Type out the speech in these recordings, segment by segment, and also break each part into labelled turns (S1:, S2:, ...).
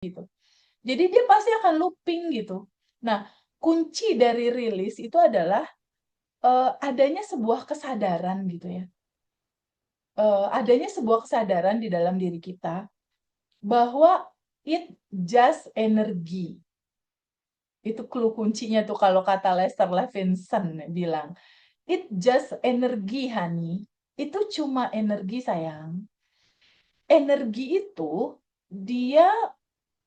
S1: gitu. Jadi dia pasti akan looping gitu. Nah, kunci dari rilis itu adalah adanya sebuah kesadaran gitu ya. Adanya sebuah kesadaran di dalam diri kita bahwa it just energy. Itu clue kuncinya tuh kalau kata Lester Levinson bilang, it just energy, honey. Itu cuma energi, sayang. Energi itu dia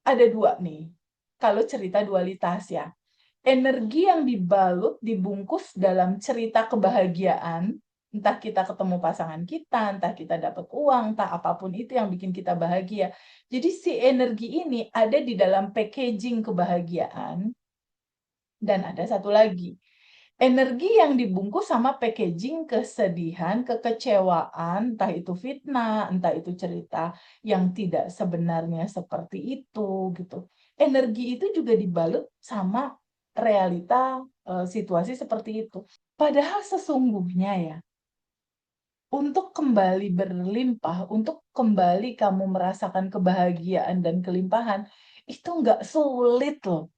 S1: ada dua nih. Kalau cerita dualitas ya. Energi yang dibalut, dibungkus dalam cerita kebahagiaan, entah kita ketemu pasangan kita, entah kita dapat uang, entah apapun itu yang bikin kita bahagia. Jadi si energi ini ada di dalam packaging kebahagiaan, dan ada satu lagi, energi yang dibungkus sama packaging kesedihan, kekecewaan, entah itu fitnah, entah itu cerita yang tidak sebenarnya seperti itu gitu. Energi itu juga dibalut sama realita situasi seperti itu. Padahal sesungguhnya ya, untuk kembali berlimpah, untuk kembali kamu merasakan kebahagiaan dan kelimpahan, itu nggak sulit loh.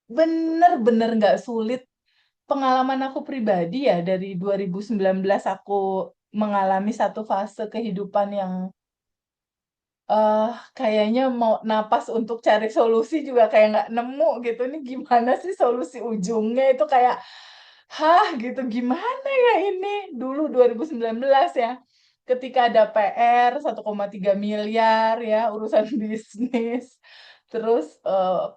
S1: Bener-bener nggak sulit. Pengalaman aku pribadi ya, dari 2019 aku mengalami satu fase kehidupan yang kayaknya mau napas untuk cari solusi juga kayak nggak nemu gitu, ini gimana sih solusi ujungnya, itu kayak, "Hah?" gitu, "Gimana ya ini?" Dulu 2019 ya, ketika ada PR 1,3 miliar ya, urusan bisnis, terus,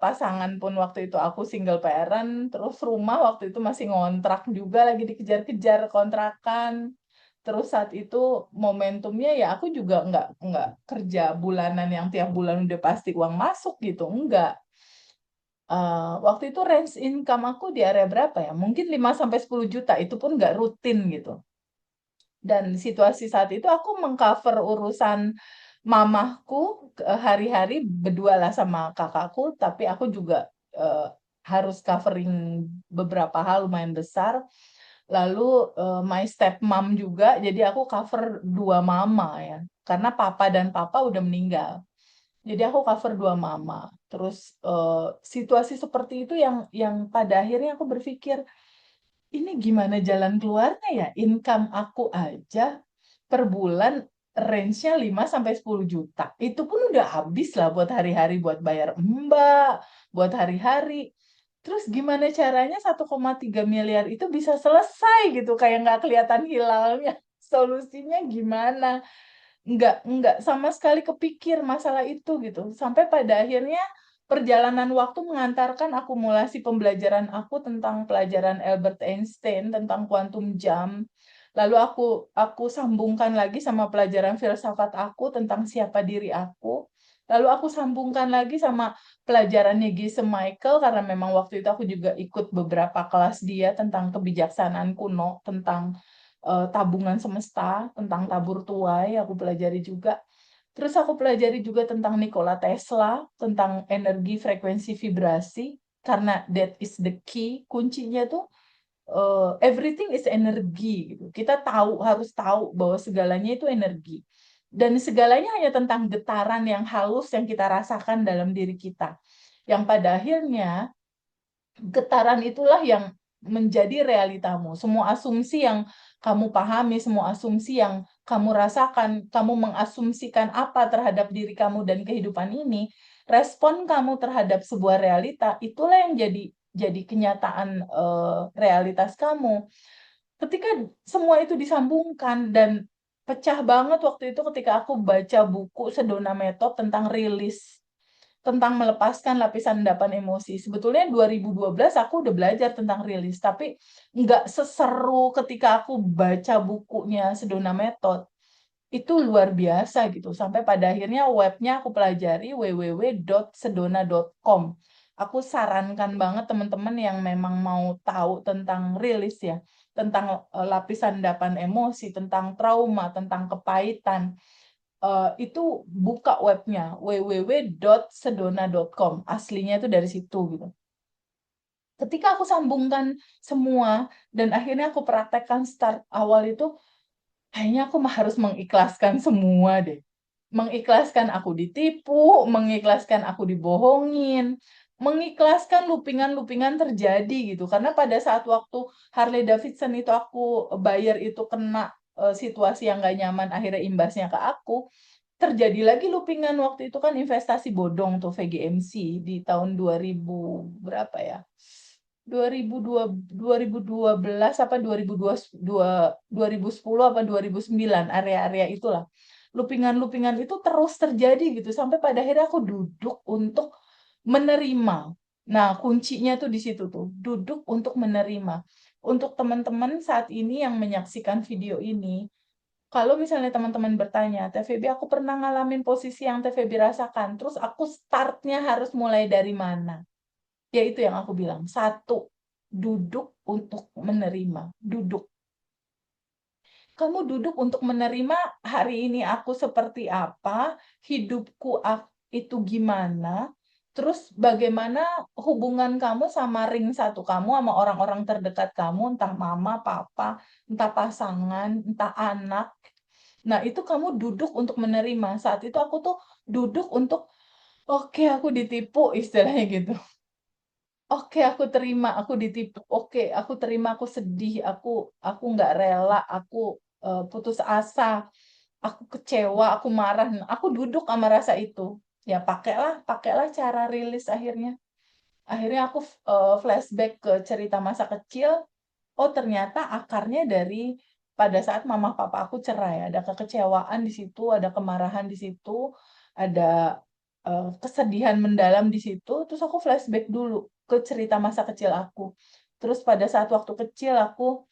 S1: pasangan pun waktu itu aku single parent, terus rumah waktu itu masih ngontrak juga, lagi dikejar-kejar kontrakan. Terus saat itu momentumnya ya aku juga nggak kerja bulanan yang tiap bulan udah pasti uang masuk gitu, enggak. Waktu itu range income aku di area berapa ya, mungkin 5 sampai 10 juta, itu pun nggak rutin gitu. Dan situasi saat itu aku meng-cover urusan mamahku, hari-hari berdua lah sama kakakku, tapi aku juga, harus covering beberapa hal lumayan besar. Lalu, my stepmom juga, jadi aku cover 2 mama ya, karena papa dan papa udah meninggal. Jadi aku cover 2 mama. Terus, situasi seperti itu yang pada akhirnya aku berpikir, "Ini gimana jalan keluarnya ya? Income aku aja per bulan range-nya 5 sampai 10 juta. Itu pun udah habis lah buat hari-hari, buat bayar mbak, buat hari-hari. Terus gimana caranya 1,3 miliar itu bisa selesai gitu, kayak nggak kelihatan hilalnya. Solusinya gimana? Nggak sama sekali kepikir masalah itu gitu. Sampai pada akhirnya perjalanan waktu mengantarkan akumulasi pembelajaran aku tentang pelajaran Albert Einstein tentang kuantum jam. Lalu aku sambungkan lagi sama pelajaran filsafat aku tentang siapa diri aku. Lalu aku sambungkan lagi sama pelajarannya Geshe Michael, karena memang waktu itu aku juga ikut beberapa kelas dia tentang kebijaksanaan kuno, tentang tabungan semesta, tentang tabur tuai, aku pelajari juga. Terus aku pelajari juga tentang Nikola Tesla, tentang energi, frekuensi, vibrasi, karena that is the key, kuncinya tuh everything is energi gitu. Kita harus tahu bahwa segalanya itu energi. Dan segalanya hanya tentang getaran yang halus yang kita rasakan dalam diri kita. Yang pada akhirnya getaran itulah yang menjadi realitamu. Semua asumsi yang kamu pahami, semua asumsi yang kamu rasakan, kamu mengasumsikan apa terhadap diri kamu dan kehidupan ini, respon kamu terhadap sebuah realita, itulah yang jadi kenyataan realitas kamu. Ketika semua itu disambungkan dan pecah banget waktu itu ketika aku baca buku Sedona Method tentang rilis, tentang melepaskan lapisan endapan emosi. Sebetulnya 2012 aku udah belajar tentang rilis, tapi nggak seseru ketika aku baca bukunya Sedona Method. Itu luar biasa gitu. Sampai pada akhirnya webnya aku pelajari, www.sedona.com. Aku sarankan banget teman-teman yang memang mau tahu tentang rilis ya, tentang lapisan endapan emosi, tentang trauma, tentang kepahitan, itu buka webnya www.sedona.com, aslinya itu dari situ gitu. Ketika aku sambungkan semua dan akhirnya aku praktekkan start awal itu, kayaknya aku harus mengikhlaskan semua deh. Mengikhlaskan aku ditipu, mengikhlaskan aku dibohongin, mengikhlaskan looping-an terjadi gitu. Karena pada saat waktu Harley Davidson itu aku bayar itu kena situasi yang nggak nyaman, akhirnya imbasnya ke aku. Terjadi lagi looping-an waktu itu kan investasi bodong tuh VGMC di tahun 2000 berapa ya? 2002 2012 apa 2010 apa 2009 area-area itulah. Looping-an itu terus terjadi gitu sampai pada akhirnya aku duduk untuk menerima. Nah, kuncinya tuh di situ tuh, duduk untuk menerima. Untuk teman-teman saat ini yang menyaksikan video ini, kalau misalnya teman-teman bertanya, TVB aku pernah ngalamin posisi yang TVB rasakan, terus aku startnya harus mulai dari mana? Ya itu yang aku bilang. Satu, duduk untuk menerima. Duduk. Kamu duduk untuk menerima hari ini aku seperti apa, hidupku itu gimana, terus bagaimana hubungan kamu sama ring satu kamu, sama orang-orang terdekat kamu, entah mama, papa, entah pasangan, entah anak. Nah, itu kamu duduk untuk menerima. Saat itu aku tuh duduk untuk, oke, aku ditipu, istilahnya gitu. Oke, aku terima, aku ditipu. Oke, aku terima, aku sedih, aku nggak rela, aku putus asa, aku kecewa, aku marah. Nah, aku duduk sama rasa itu. Ya pakailah cara rilis akhirnya. Akhirnya aku flashback ke cerita masa kecil. Oh, ternyata akarnya dari pada saat mama papa aku cerai. Ada kekecewaan di situ, ada kemarahan di situ, ada kesedihan mendalam di situ. Terus aku flashback dulu ke cerita masa kecil aku. Terus pada saat waktu kecil aku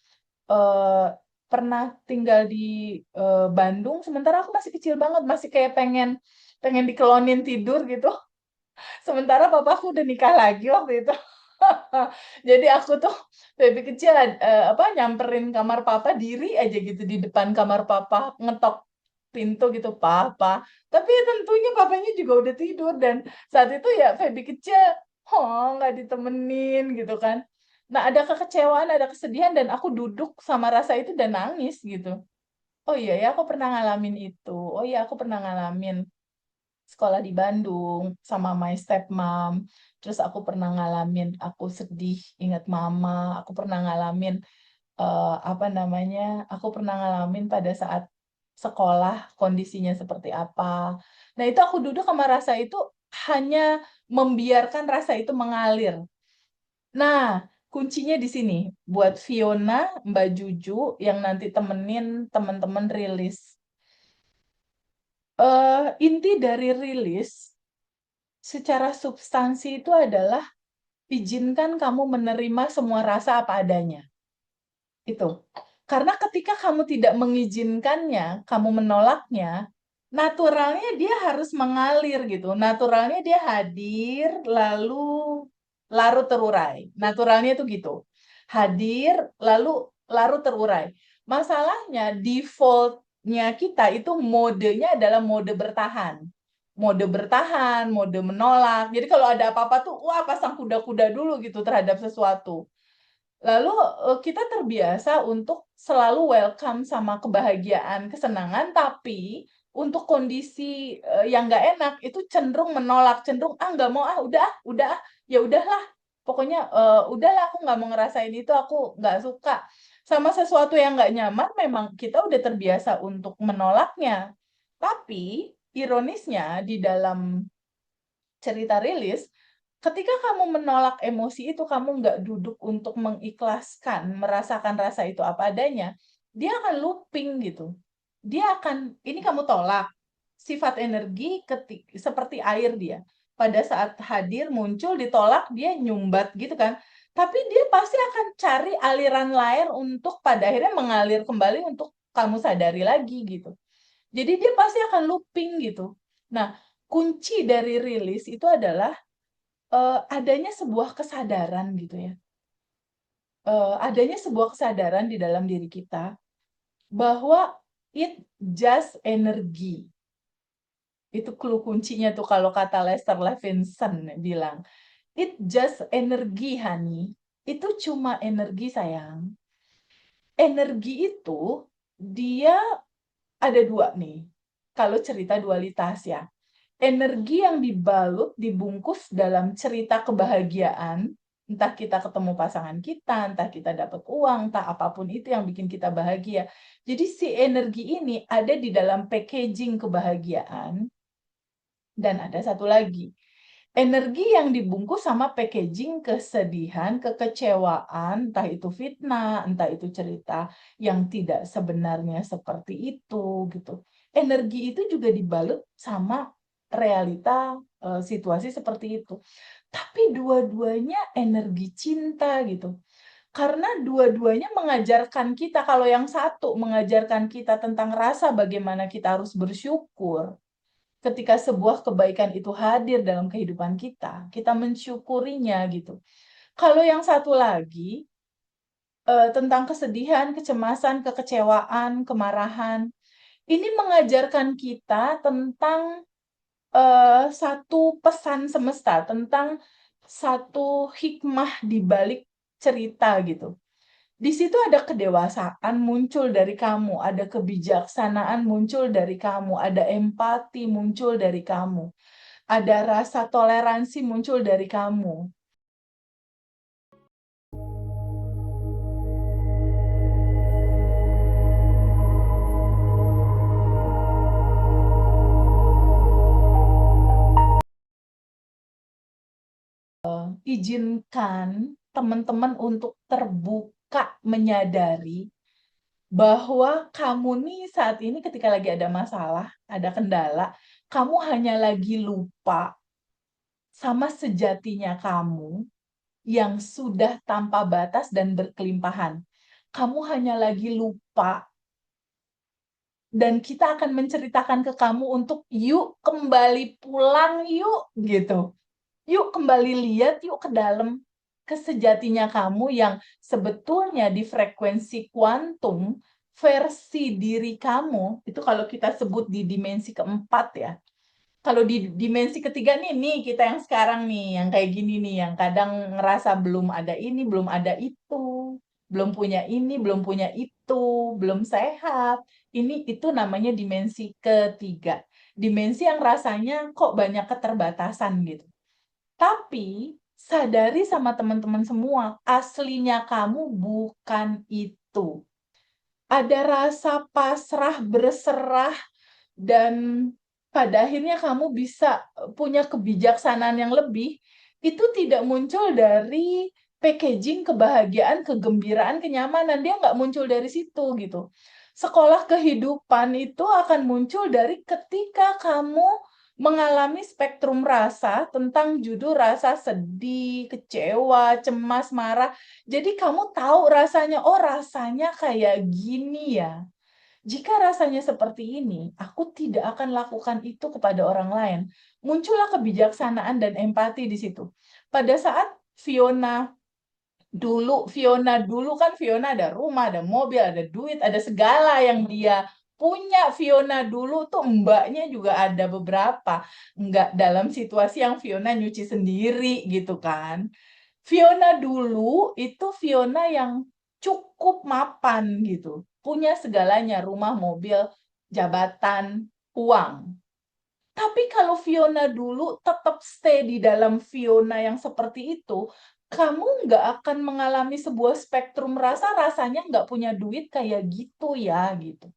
S1: eh, pernah tinggal di Bandung, sementara aku masih kecil banget, masih kayak pengen pengen dikelonin tidur gitu. Sementara papaku udah nikah lagi waktu itu. Jadi aku tuh dari kecil apa nyamperin kamar papa, diri aja gitu di depan kamar papa, ngetok pintu gitu, "Papa." Tapi tentunya papanya juga udah tidur dan saat itu ya Feby kecil, oh nggak ditemenin gitu kan. Nah, ada kekecewaan, ada kesedihan dan aku duduk sama rasa itu dan nangis gitu. Oh iya ya, aku pernah ngalamin itu. Oh iya, aku pernah ngalamin sekolah di Bandung sama my stepmom. Terus aku pernah ngalamin aku sedih ingat mama. Aku pernah ngalamin apa namanya? Aku pernah ngalamin pada saat sekolah kondisinya seperti apa. Nah, itu aku duduk sama rasa itu hanya membiarkan rasa itu mengalir. Nah, kuncinya di sini buat Fiona, Mbak Juju yang nanti temenin teman-teman rilis. Inti dari rilis secara substansi itu adalah izinkan kamu menerima semua rasa apa adanya. Itu. Karena ketika kamu tidak mengizinkannya, kamu menolaknya, naturalnya dia harus mengalir gitu. Naturalnya dia hadir lalu larut terurai. Naturalnya itu gitu. Hadir lalu larut terurai. Masalahnya defaultnya kita itu modenya adalah mode bertahan. Mode bertahan, mode menolak. Jadi kalau ada apa-apa tuh, wah pasang kuda-kuda dulu gitu terhadap sesuatu. Lalu kita terbiasa untuk selalu welcome sama kebahagiaan, kesenangan, tapi untuk kondisi yang nggak enak itu cenderung menolak, cenderung ah nggak mau ah udah ah, ya udahlah, pokoknya udahlah aku nggak mau ngerasain itu, aku nggak suka sama sesuatu yang nggak nyaman. Memang kita udah terbiasa untuk menolaknya, tapi ironisnya di dalam cerita rilis, ketika kamu menolak emosi itu, kamu nggak duduk untuk mengikhlaskan, merasakan rasa itu apa adanya, dia akan looping gitu. Dia akan, ini kamu tolak, sifat energi seperti air dia. Pada saat hadir, muncul, ditolak, dia nyumbat gitu kan. Tapi dia pasti akan cari aliran lain untuk pada akhirnya mengalir kembali untuk kamu sadari lagi gitu. Jadi dia pasti akan looping gitu. Nah, kunci dari rilis itu adalah adanya sebuah kesadaran gitu ya. Adanya sebuah kesadaran di dalam diri kita bahwa it just energy. Itu clue kuncinya tuh kalau kata Lester Levinson bilang, it just energy, honey. Itu cuma energi, sayang. Energi itu dia ada dua nih. kalau cerita dualitas ya. Energi yang dibalut, dibungkus dalam cerita kebahagiaan, entah kita ketemu pasangan kita, entah kita dapat uang, entah apapun itu yang bikin kita bahagia. Jadi si energi ini ada di dalam packaging kebahagiaan, dan ada satu lagi, energi yang dibungkus sama packaging kesedihan, kekecewaan, entah itu fitnah, entah itu cerita yang tidak sebenarnya seperti itu, gitu. Energi itu juga dibalut sama realita, situasi seperti itu. Tapi dua-duanya energi cinta, gitu. Karena dua-duanya mengajarkan kita, kalau yang satu mengajarkan kita tentang rasa bagaimana kita harus bersyukur, ketika sebuah kebaikan itu hadir dalam kehidupan kita mensyukurinya gitu. Kalau yang satu lagi, tentang kesedihan, kecemasan, kekecewaan, kemarahan, ini mengajarkan kita tentang, satu pesan semesta, tentang satu hikmah di balik cerita gitu. Di situ ada kedewasaan muncul dari kamu, ada kebijaksanaan muncul dari kamu, ada empati muncul dari kamu, ada rasa toleransi muncul dari kamu. Izinkan teman-teman untuk terbuka menyadari bahwa kamu nih saat ini ketika lagi ada masalah, ada kendala, kamu hanya lagi lupa sama sejatinya kamu yang sudah tanpa batas dan berkelimpahan. Kamu hanya lagi lupa, dan kita akan menceritakan ke kamu untuk, "Yuk kembali pulang yuk," gitu. "Yuk kembali lihat yuk ke dalam, ke sejatinya kamu yang sebetulnya di frekuensi kuantum, versi diri kamu," itu kalau kita sebut di dimensi keempat ya. Kalau di dimensi ketiga nih kita yang sekarang nih, yang kayak gini nih, yang kadang ngerasa belum ada ini, belum ada itu, belum punya ini, belum punya itu, belum sehat. Ini itu namanya dimensi ketiga. Dimensi yang rasanya kok banyak keterbatasan gitu. Tapi sadari sama teman-teman semua, aslinya kamu bukan itu. Ada rasa pasrah, berserah, dan pada akhirnya kamu bisa, punya kebijaksanaan yang lebih, itu tidak muncul dari packaging kebahagiaan, kegembiraan, kenyamanan, dia nggak muncul dari situ, gitu. Sekolah kehidupan itu akan muncul dari ketika kamu mengalami spektrum rasa tentang judul rasa sedih, kecewa, cemas, marah. Jadi kamu tahu rasanya, "Oh, rasanya kayak gini ya. Jika rasanya seperti ini, aku tidak akan lakukan itu kepada orang lain." Muncullah kebijaksanaan dan empati di situ. Pada saat Fiona dulu kan Fiona ada rumah, ada mobil, ada duit, ada segala yang dia punya. Fiona dulu tuh mbaknya juga ada beberapa, nggak dalam situasi yang Fiona nyuci sendiri gitu kan. Fiona dulu itu Fiona yang cukup mapan gitu, punya segalanya, rumah, mobil, jabatan, uang. Tapi kalau Fiona dulu tetap stay di dalam Fiona yang seperti itu, kamu nggak akan mengalami sebuah spektrum rasa, rasanya nggak punya duit kayak gitu ya, gitu.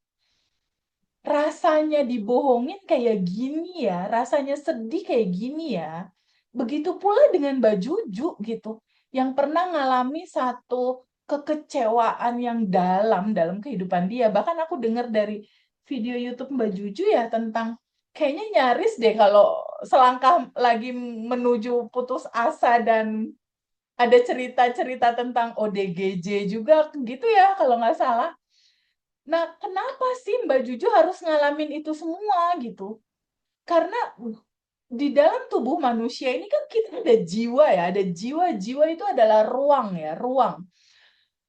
S1: Rasanya dibohongin kayak gini ya, rasanya sedih kayak gini ya. Begitu pula dengan Mbak Juju gitu, yang pernah ngalami satu kekecewaan yang dalam dalam kehidupan dia. Bahkan aku dengar dari video YouTube Mbak Juju ya tentang kayaknya nyaris deh kalau selangkah lagi menuju putus asa, dan ada cerita-cerita tentang ODGJ juga gitu ya kalau nggak salah. Nah, kenapa sih Mbak Juju harus ngalamin itu semua gitu? Karena di dalam tubuh manusia ini kan kita ada jiwa ya, ada jiwa. Jiwa itu adalah ruang ya, ruang.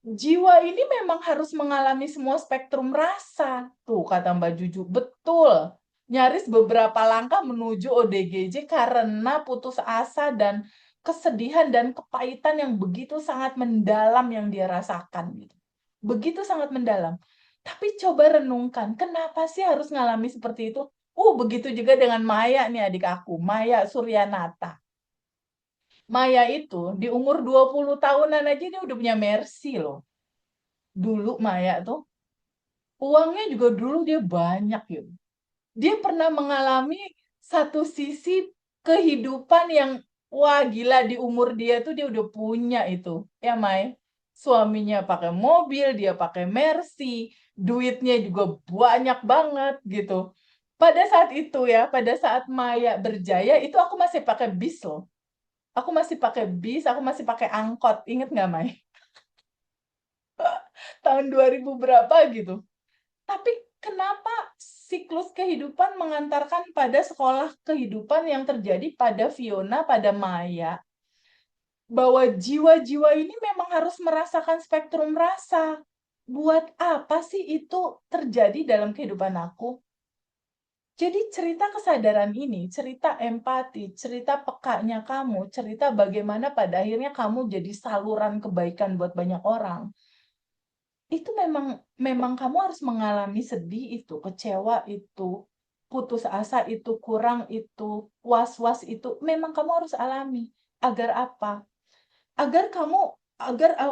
S1: Jiwa ini memang harus mengalami semua spektrum rasa. Tuh kata Mbak Juju, betul. Nyaris beberapa langkah menuju ODGJ karena putus asa dan kesedihan dan kepahitan yang begitu sangat mendalam yang dia rasakan gitu. Begitu sangat mendalam. Tapi coba renungkan, kenapa sih harus ngalami seperti itu? Begitu juga dengan Maya nih adik aku, Maya Suryanata. Maya itu di umur 20 tahunan aja dia udah punya Mercy loh. Dulu Maya tuh uangnya juga dulu dia banyak gitu. Dia pernah mengalami satu sisi kehidupan yang wah gila di umur dia tuh dia udah punya itu. Ya Mai. Suaminya pakai mobil, dia pakai Mercy, duitnya juga banyak banget gitu. Pada saat itu ya, pada saat Maya berjaya itu aku masih pakai bis loh. Aku masih pakai bis, aku masih pakai angkot. Ingat nggak Mai? Tahun 2000 berapa gitu. Tapi kenapa siklus kehidupan mengantarkan pada sekolah kehidupan yang terjadi pada Fiona, pada Maya, bahwa jiwa-jiwa ini memang harus merasakan spektrum rasa. Buat apa sih itu terjadi dalam kehidupan aku? Jadi cerita kesadaran ini, cerita empati, cerita pekanya kamu, cerita bagaimana pada akhirnya kamu jadi saluran kebaikan buat banyak orang. Itu memang memang kamu harus mengalami sedih itu, kecewa itu, putus asa itu, kurang itu, was-was itu, memang kamu harus alami. Agar apa? Agar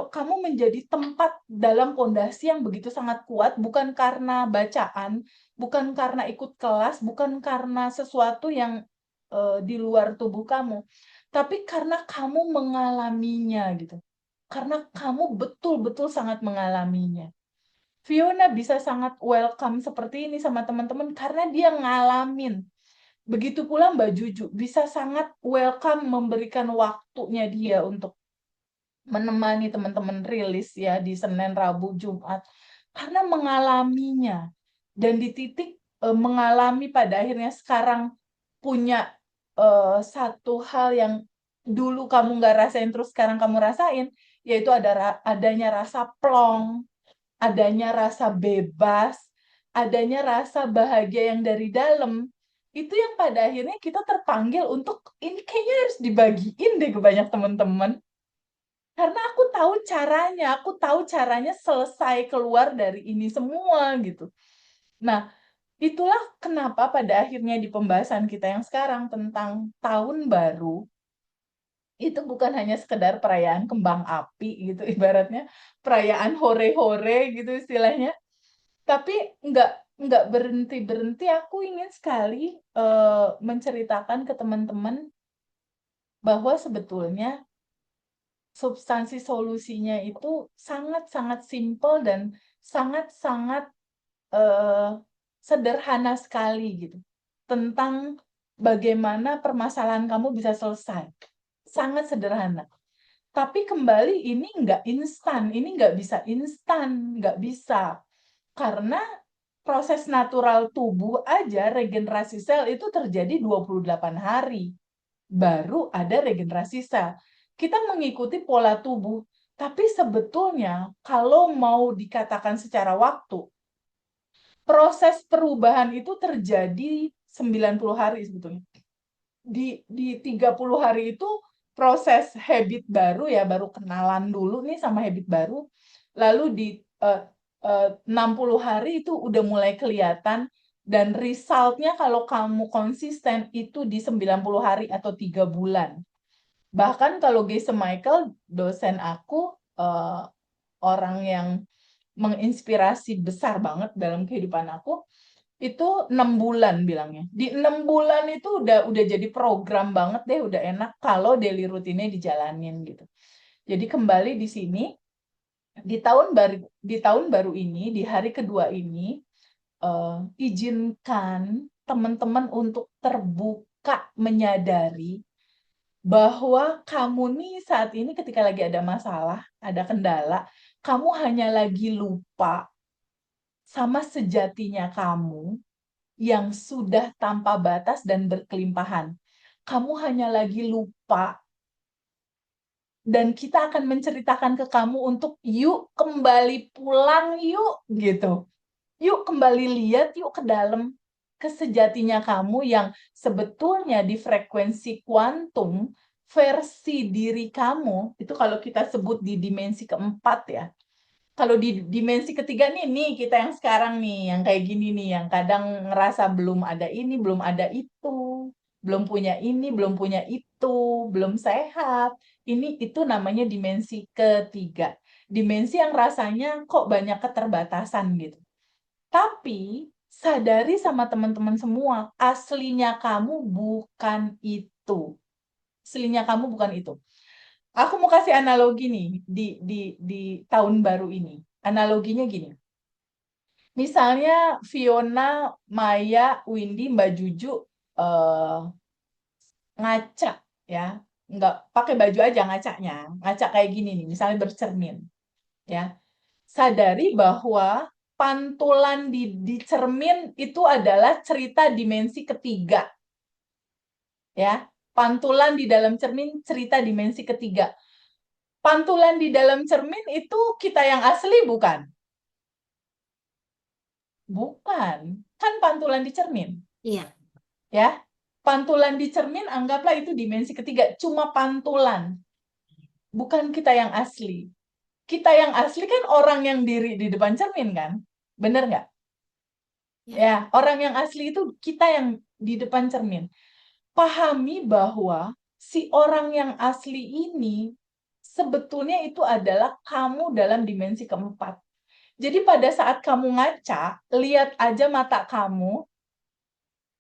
S1: kamu menjadi tempat dalam pondasi yang begitu sangat kuat, bukan karena bacaan, bukan karena ikut kelas, bukan karena sesuatu yang di luar tubuh kamu, tapi karena kamu mengalaminya gitu. Karena kamu betul-betul sangat mengalaminya. Fiona bisa sangat welcome seperti ini sama teman-teman karena dia ngalamin. Begitu pula Mbak Juju bisa sangat welcome memberikan waktunya dia untuk menemani teman-teman rilis ya di Senin, Rabu, Jumat karena mengalaminya dan di titik mengalami pada akhirnya sekarang punya satu hal yang dulu kamu nggak rasain terus sekarang kamu rasain, yaitu adanya rasa plong, adanya rasa bebas, adanya rasa bahagia yang dari dalam. Itu yang pada akhirnya kita terpanggil untuk ini kayaknya harus dibagiin deh ke banyak teman-teman. Karena aku tahu caranya selesai keluar dari ini semua gitu. Nah, itulah kenapa pada akhirnya di pembahasan kita yang sekarang tentang tahun baru, itu bukan hanya sekedar perayaan kembang api gitu ibaratnya, perayaan hore-hore gitu istilahnya. Tapi nggak berhenti-berhenti aku ingin sekali menceritakan ke teman-teman bahwa sebetulnya substansi solusinya itu sangat-sangat simpel dan sangat-sangat eh, sederhana sekali gitu. Tentang bagaimana permasalahan kamu bisa selesai. Sangat sederhana. Tapi kembali ini nggak instan, ini nggak bisa instan, nggak bisa. Karena proses natural tubuh aja regenerasi sel itu terjadi 28 hari. Baru ada regenerasi sel. Kita mengikuti pola tubuh, tapi sebetulnya kalau mau dikatakan secara waktu, proses perubahan itu terjadi 90 hari sebetulnya. Di 30 hari itu proses habit baru ya, baru kenalan dulu nih sama habit baru. Lalu di 60 hari itu udah mulai kelihatan dan resultnya kalau kamu konsisten itu di 90 hari atau 3 bulan. Bahkan kalau Gese Michael, dosen aku, orang yang menginspirasi besar banget dalam kehidupan aku, itu 6 bulan bilangnya. Di 6 bulan itu udah jadi program banget deh, udah enak kalau daily rutinnya dijalanin gitu. Jadi kembali di sini di tahun baru ini, di hari kedua ini, izinkan teman-teman untuk terbuka menyadari bahwa kamu nih saat ini ketika lagi ada masalah, ada kendala, kamu hanya lagi lupa sama sejatinya kamu yang sudah tanpa batas dan berkelimpahan. Kamu hanya lagi lupa dan kita akan menceritakan ke kamu untuk yuk kembali pulang yuk gitu. Yuk kembali lihat yuk ke dalam ke sejatinya kamu yang sebetulnya di frekuensi kuantum versi diri kamu itu kalau kita sebut di dimensi keempat ya. Kalau di dimensi ketiga nih kita yang sekarang nih, yang kayak gini nih, yang kadang ngerasa belum ada ini, belum ada itu, belum punya ini, belum punya itu, belum sehat. Ini itu namanya dimensi ketiga. Dimensi yang rasanya kok banyak keterbatasan gitu. Tapi sadari sama teman-teman semua, aslinya kamu bukan itu. Aslinya kamu bukan itu. Aku mau kasih analogi nih di tahun baru ini. Analoginya gini. Misalnya Fiona, Maya, Windy, Mbak Juju eh, ngaca ya. Nggak pakai baju aja ngacanya. Ngaca kayak gini nih, misalnya bercermin ya. Sadari bahwa pantulan di cermin itu adalah cerita dimensi ketiga ya. Pantulan di dalam cermin cerita dimensi ketiga. Pantulan di dalam cermin itu kita yang asli bukan? Bukan. Kan pantulan di cermin,
S2: Iya.
S1: ya. Pantulan di cermin anggaplah itu dimensi ketiga, cuma pantulan, bukan kita yang asli. Kita yang asli kan orang yang diri di depan cermin kan? Bener nggak?
S2: Ya.
S1: Ya, orang yang asli itu kita yang di depan cermin. Pahami bahwa si orang yang asli ini sebetulnya itu adalah kamu dalam dimensi keempat. Jadi pada saat kamu ngaca, lihat aja mata kamu,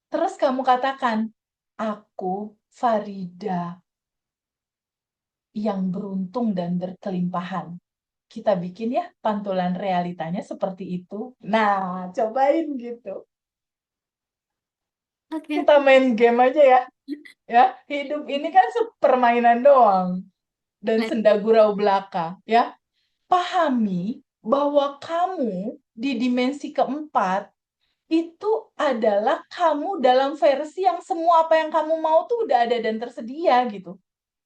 S1: terus kamu katakan, aku Farida yang beruntung dan berkelimpahan. Kita bikin ya pantulan realitanya seperti itu. Nah, cobain gitu.
S2: Oke,
S1: Kita
S2: oke.
S1: main game aja ya. Ya, hidup ini kan permainan doang dan
S2: Baik.
S1: senda gurau belaka, ya. Pahami bahwa kamu di dimensi keempat itu adalah kamu dalam versi yang semua apa yang kamu mau tuh udah ada dan tersedia gitu.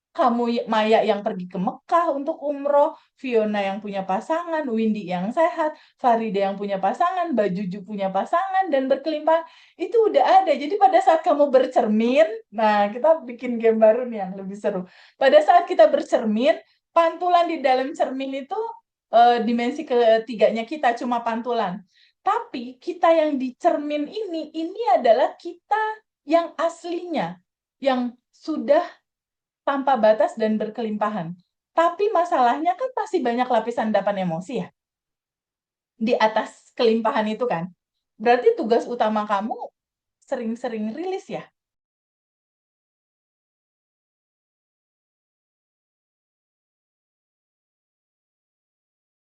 S1: Kamu Maya yang pergi ke Mekah untuk umroh, Fiona yang punya pasangan, Windy yang sehat, Farida yang punya pasangan, Mbak Juju punya pasangan dan berkelimpahan, itu udah ada. Jadi pada saat kamu bercermin, nah kita bikin game baru nih yang lebih seru. Pada saat kita bercermin, pantulan di dalam cermin itu dimensi ketiganya kita cuma pantulan. Tapi kita yang di cermin ini adalah kita yang aslinya, yang sudah tanpa batas dan berkelimpahan. Tapi masalahnya kan masih banyak lapisan endapan emosi ya di atas kelimpahan itu kan. Berarti tugas utama kamu sering-sering rilis ya.